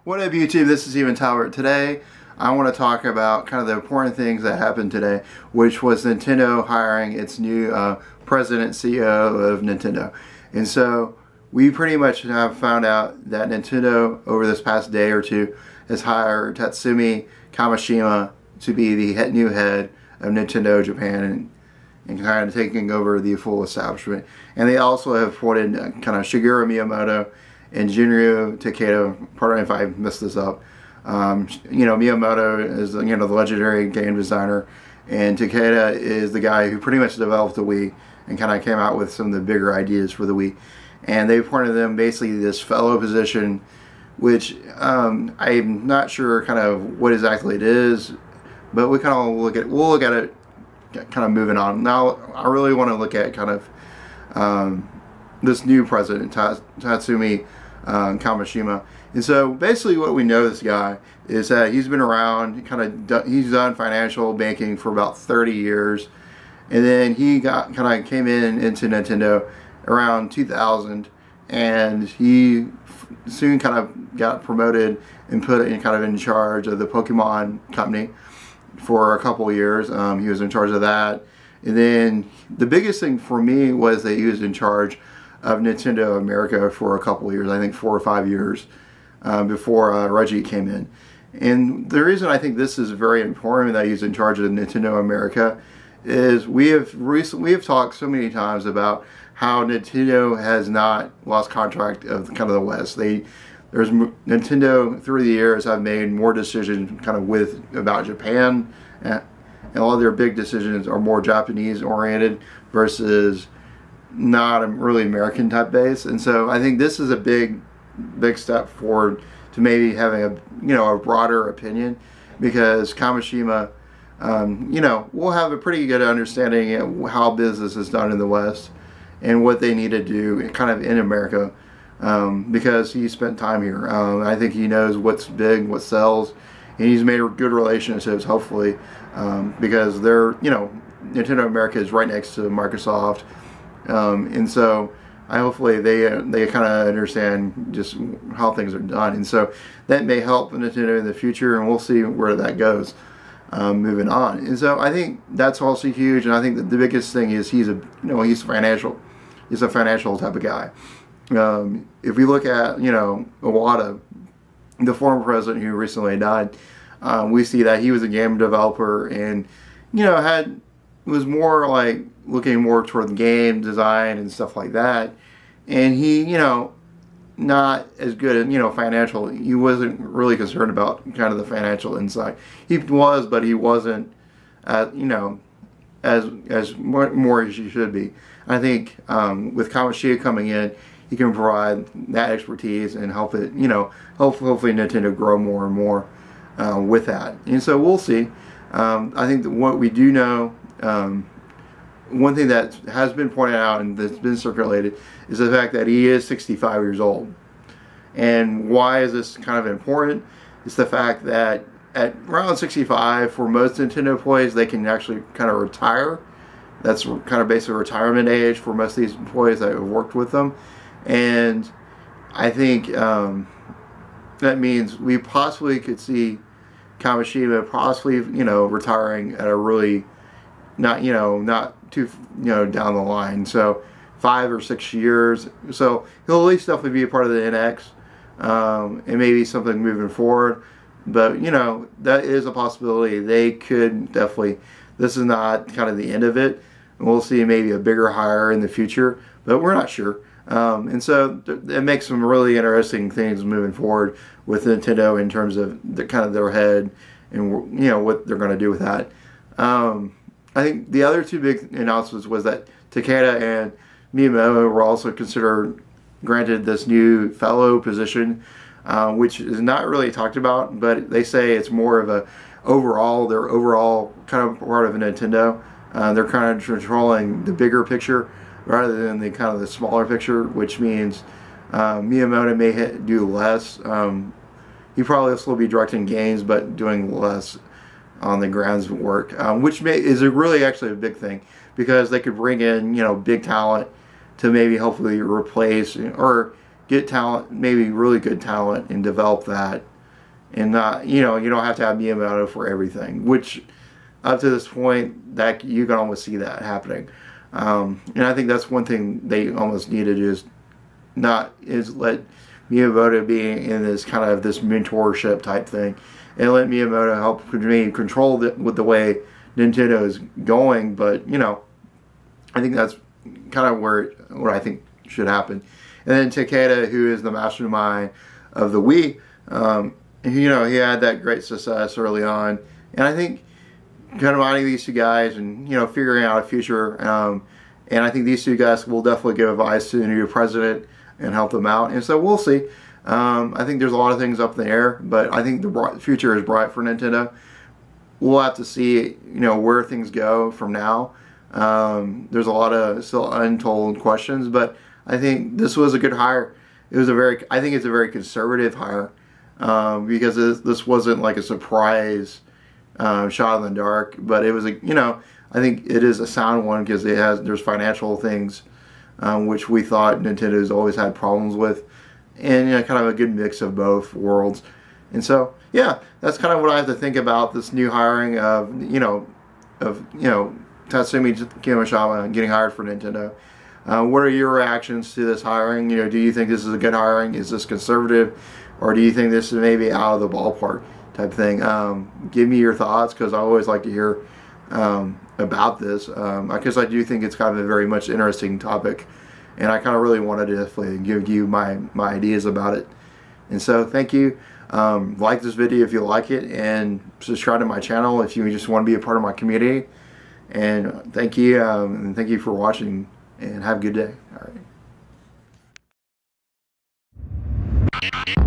What up YouTube, this is Steven Talbert. Today I want to talk about kind of the important things that happened today, which was Nintendo hiring its new president CEO of Nintendo. And so we pretty much have found out that Nintendo over this past day or two has hired Tatsumi Kamishima to be the new head of Nintendo Japan and kind of taking over the full establishment. And they also have appointed kind of Shigeru Miyamoto and Junryu Takeda. Pardon if I messed this up. Miyamoto is the legendary game designer, and Takeda is the guy who pretty much developed the Wii and kind of came out with some of the bigger ideas for the Wii. And they appointed them basically this fellow position, which I'm not sure kind of what exactly it is, but we'll look at it kind of moving on. Now I really want to look at kind of this new president, Tatsumi Kamishima. And so basically what we know this guy is that he's been around, he's done financial banking for about 30 years, and then he came into Nintendo around 2000, and he soon got promoted and put in charge of the Pokemon company for a couple years. He was in charge of that, and then the biggest thing for me was that he was in charge of Nintendo America for a couple years, I think 4 or 5 years, before Reggie came in. And the reason I think this is very important that he's in charge of Nintendo America is we have talked so many times about how Nintendo has not lost contract of kind of the West. Nintendo through the years have made more decisions about Japan, and a lot of their big decisions are more Japanese oriented versus not a really American type base. And so I think this is a big step forward to maybe having a broader opinion, because Kamishima will have a pretty good understanding of how business is done in the West and what they need to do kind of in America, because he spent time here. I think he knows what's big, what sells, and he's made good relationships, hopefully, because Nintendo America is right next to Microsoft. And so hopefully they kind of understand just how things are done, and so that may help Nintendo in the future, and we'll see where that goes moving on. And so I think that's also huge, and I think that the biggest thing is he's a financial type of guy. If we look at Iwata, the former president who recently died, we see that he was a game developer and was more like looking more toward the game design and stuff like that, and he not as good at financial. He wasn't really concerned about kind of the financial insight. He was, but he wasn't as more as he should be. I think with Kamishima coming in, he can provide that expertise and help it hopefully Nintendo grow more and more with that. And so we'll see. I think that what we do know, one thing that has been pointed out and that's been circulated is the fact that he is 65 years old. And why is this kind of important? It's the fact that at around 65, for most Nintendo employees, they can actually kind of retire. That's kind of basically retirement age for most of these employees that have worked with them. And I think that means we possibly could see Kamishima possibly retiring at a really not too down the line, so 5 or 6 years. So he'll at least definitely be a part of the NX, and maybe something moving forward. But that is a possibility. They could definitely. This is not kind of the end of it. We'll see maybe a bigger hire in the future, but we're not sure. And so it makes some really interesting things moving forward with Nintendo in terms of their head and what they're going to do with that. I think the other two big announcements was that Takeda and Miyamoto were also granted this new fellow position, which is not really talked about, but they say it's more of their overall kind of part of Nintendo. They're kind of controlling the bigger picture rather than the smaller picture, which means Miyamoto may do less. He probably will still be directing games, but doing less on the grounds work, which is actually a big thing, because they could bring in big talent to maybe hopefully replace or get talent, maybe really good talent, and develop that and not, you know, you don't have to have Miyamoto for everything, which up to this point that you can almost see that happening. And I think that's one thing they almost need to do is let Miyamoto be in this kind of this mentorship type thing, and let Miyamoto help me control with the way Nintendo is going. But you know, I think that's kind of what I think should happen. And then Takeda, who is the mastermind of the Wii, you know, he had that great success early on, and I think combining these two guys and, you know, figuring out a future, and I think these two guys will definitely give advice to the new president and help them out. And so we'll see. I think there's a lot of things up in the air, but I think the future is bright for Nintendo. We'll have to see, you know, where things go from now. There's a lot of still untold questions, but I think this was a good hire. It was I think it's a very conservative hire, because this wasn't like a surprise shot in the dark, but it was you know, I think it is a sound one because there's financial things, which we thought Nintendo's always had problems with, and, you know, kind of a good mix of both worlds. And so, yeah, that's kind of what I have to think about this new hiring of Tatsumi Kimishima getting hired for Nintendo. What are your reactions to this hiring? You know, do you think this is a good hiring? Is this conservative, or do you think this is maybe out of the ballpark type thing? Give me your thoughts, because I always like to hear about this, because I do think it's kind of a very much interesting topic, and I kind of really wanted to definitely give you my ideas about it. And so thank you. Like this video if you like it, and subscribe to my channel if you just want to be a part of my community. And thank you, for watching, and have a good day. All right.